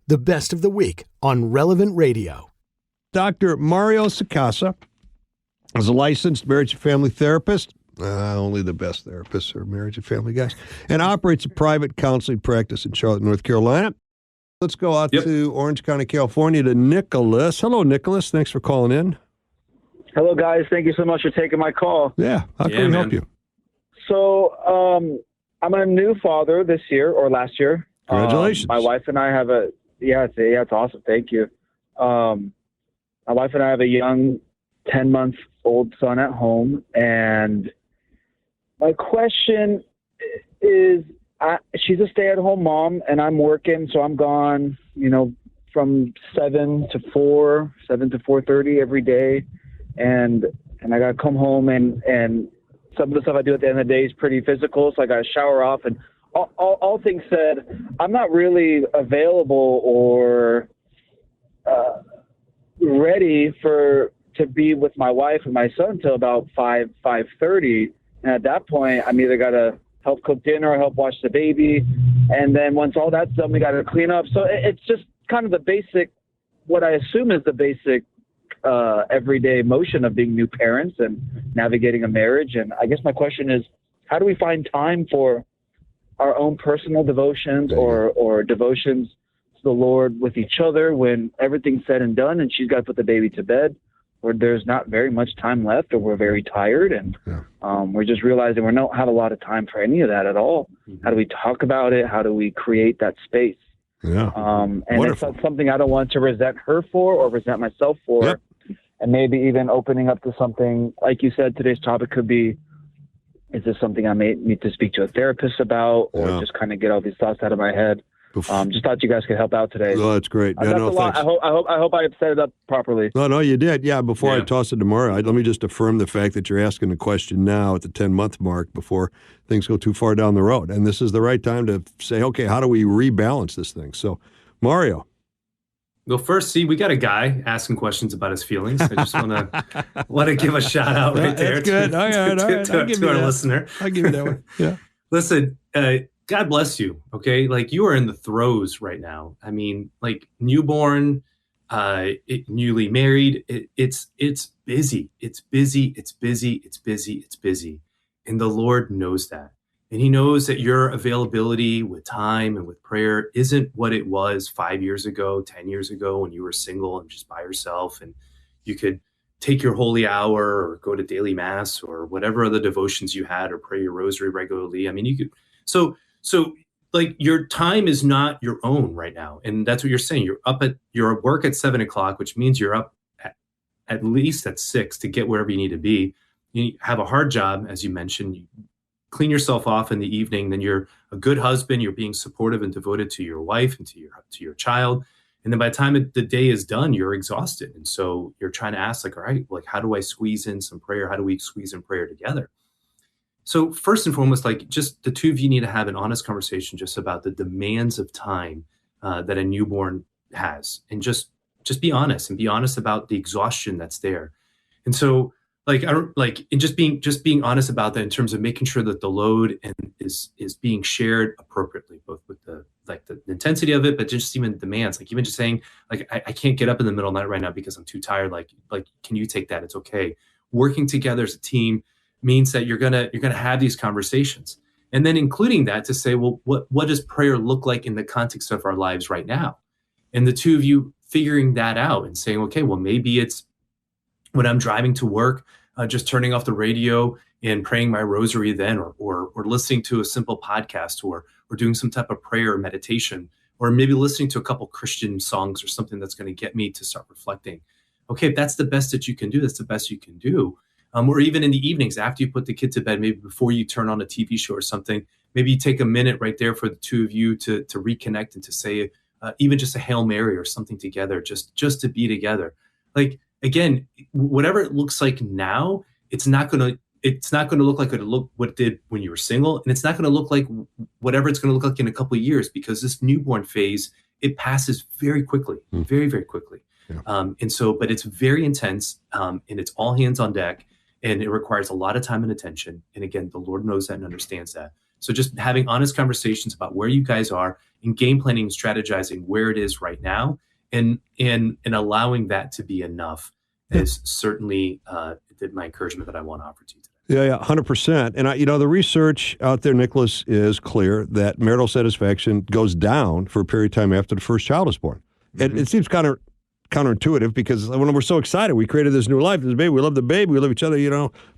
the best of the week on Relevant Radio. Dr. Mario Sacasa is a licensed marriage and family therapist. Only the best therapists are marriage and family guys. And operates a private counseling practice in Charlotte, North Carolina. Let's go out to Orange County, California to Nicholas. Hello, Nicholas. Thanks for calling in. Hello, guys. Thank you so much for taking my call. Yeah. How can we help you? So I'm a new father this year or last year. Congratulations. My wife and I have it's awesome. Thank you. My wife and I have a young 10-month-old son at home. And my question is, she's a stay-at-home mom and I'm working. So I'm gone, from 7 to 4:30 every day. And I got to come home and some of the stuff I do at the end of the day is pretty physical. So I got to shower off, and all things said, I'm not really available or ready to be with my wife and my son until about 5:30. And at that point, I'm either got to help cook dinner or help watch the baby. And then once all that's done, we got to clean up. So it's just kind of the basic, what I assume is the basic everyday motion of being new parents and navigating a marriage. And I guess my question is, how do we find time for our own personal devotions or devotions to the Lord with each other when everything's said and done and she's got to put the baby to bed, or there's not very much time left, or we're very tired and we're just realizing we don't have a lot of time for any of that at all. Mm-hmm. How do we talk about it? How do we create that space? Yeah. And it's not something I don't want to resent her for or resent myself for. Yep. And maybe even opening up to something, like you said, today's topic could be, is this something I may need to speak to a therapist about, or just kind of get all these thoughts out of my head? Just thought you guys could help out today. Oh, that's great. That's a lot. I hope I set it up properly. No, you did. Yeah, before I toss it to Mario, let me just affirm the fact that you're asking the question now at the 10-month mark before things go too far down the road. And this is the right time to say, okay, how do we rebalance this thing? So, Mario. Well, first, we got a guy asking questions about his feelings. I just want to give a shout out right there to our listener. I'll give you that one. Yeah. Listen, God bless you. Okay, like you are in the throes right now. I mean, like newborn, newly married. It's busy. It's busy, and the Lord knows that. And he knows that your availability with time and with prayer isn't what it was 5 years ago, 10 years ago, when you were single and just by yourself and you could take your holy hour or go to daily mass or whatever other devotions you had or pray your rosary regularly. I mean, you could, so like your time is not your own right now. And that's what you're saying. You're at work at 7:00, which means you're up at least at 6 to get wherever you need to be. You have a hard job, as you mentioned. You clean yourself off in the evening, then you're a good husband, you're being supportive and devoted to your wife and to your child. And then by the time the day is done, you're exhausted. And so you're trying to ask, like, all right, like, how do I squeeze in some prayer? How do we squeeze in prayer together? So first and foremost, like, just the two of you need to have an honest conversation just about the demands of time that a newborn has. And just be honest about the exhaustion that's there. And so just being honest about that in terms of making sure that the load is being shared appropriately, both with the intensity of it, but just even demands, like even just saying, like, I can't get up in the middle of the night right now because I'm too tired. Like, can you take that? It's okay. Working together as a team means that you're gonna have these conversations, and then including that to say, well, what does prayer look like in the context of our lives right now? And the two of you figuring that out and saying, okay, well, maybe it's when I'm driving to work, just turning off the radio and praying my rosary then, or listening to a simple podcast, or doing some type of prayer or meditation, or maybe listening to a couple Christian songs or something that's going to get me to start reflecting. Okay, if that's the best that you can do, that's the best you can do. Or even in the evenings after you put the kid to bed, maybe before you turn on a TV show or something, maybe you take a minute right there for the two of you to reconnect and to say even just a Hail Mary or something together, just to be together. Like, again, whatever it looks like now, it's not going to look like what it did when you were single, and it's not going to look like whatever it's going to look like in a couple of years, because this newborn phase, it passes very quickly, very, very quickly. Yeah. But it's very intense, and it's all hands on deck, and it requires a lot of time and attention. And again, the Lord knows that and understands that. So just having honest conversations about where you guys are and game planning and strategizing where it is right now and allowing that to be enough is certainly my encouragement that I want to offer to you today. Yeah, 100%. And the research out there, Nicholas, is clear that marital satisfaction goes down for a period of time after the first child is born. And it seems counterintuitive because when we're so excited, we created this new life, this baby, we love the baby, we love each other,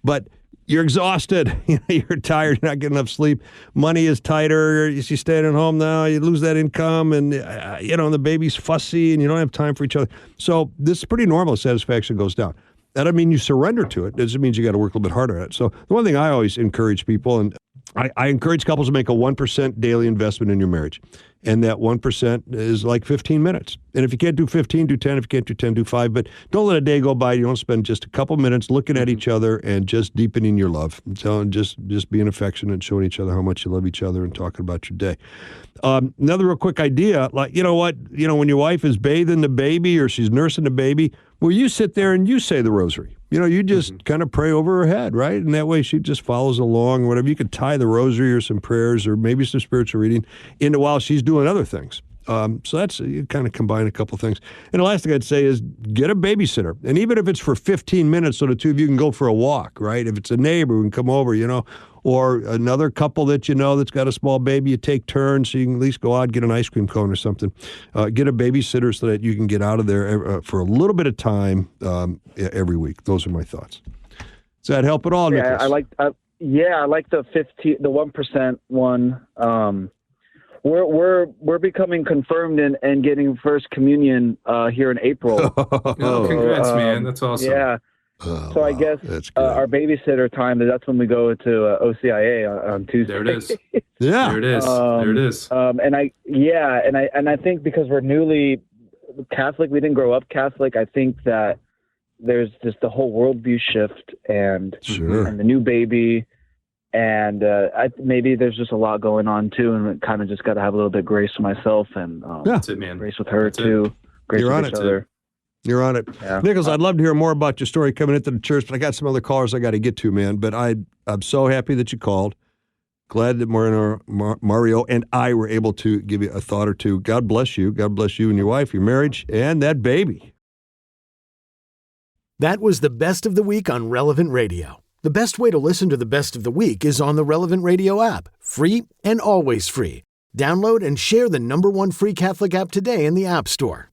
but you're exhausted, you're tired, you're not getting enough sleep, money is tighter, you're staying at home now, you lose that income, and the baby's fussy, and you don't have time for each other. So this is pretty normal. Satisfaction goes down. That doesn't mean you surrender to it. It just means you got to work a little bit harder at it. So the one thing I always encourage people, and I encourage couples to make a 1% daily investment in your marriage. And that 1% is like 15 minutes. And if you can't do 15, do 10. If you can't do 10, do 5. But don't let a day go by. You don't spend just a couple minutes looking at each other and just deepening your love. So just being affectionate and showing each other how much you love each other and talking about your day. Another real quick idea, like, when your wife is bathing the baby or she's nursing the baby, well, you sit there and you say the Rosary. You just kind of pray over her head, right? And that way she just follows along, whatever. You could tie the Rosary or some prayers or maybe some spiritual reading into while she's doing other things. So that's, you kind of combine a couple things. And the last thing I'd say is get a babysitter. And even if it's for 15 minutes so the two of you can go for a walk, right? If it's a neighbor who can come over, or another couple that that's got a small baby, you take turns so you can at least go out and get an ice cream cone or something. Get a babysitter so that you can get out of there for a little bit of time every week. Those are my thoughts. Does that help at all, Nicholas? I like the 1% one. We're becoming confirmed and getting first communion here in April. Oh, congrats, man! That's awesome. Yeah. So I guess our babysitter time, that's when we go to OCIA on Tuesday. There it is. Yeah. There it is. There it is. And I think because we're newly Catholic, we didn't grow up Catholic. I think that there's just the whole worldview shift and the new baby. And maybe there's just a lot going on too, and kind of just got to have a little bit of grace for myself and that's it, man. Grace with her too. Grace with each other. You're on it. Yeah. Nicholas, I'd love to hear more about your story coming into the church, but I got some other callers I got to get to, man. But I'm so happy that you called. Glad that Mario and I were able to give you a thought or two. God bless you. God bless you and your wife, your marriage, and that baby. That was the Best of the Week on Relevant Radio. The best way to listen to the Best of the Week is on the Relevant Radio app. Free and always free. Download and share the #1 free Catholic app today in the App Store.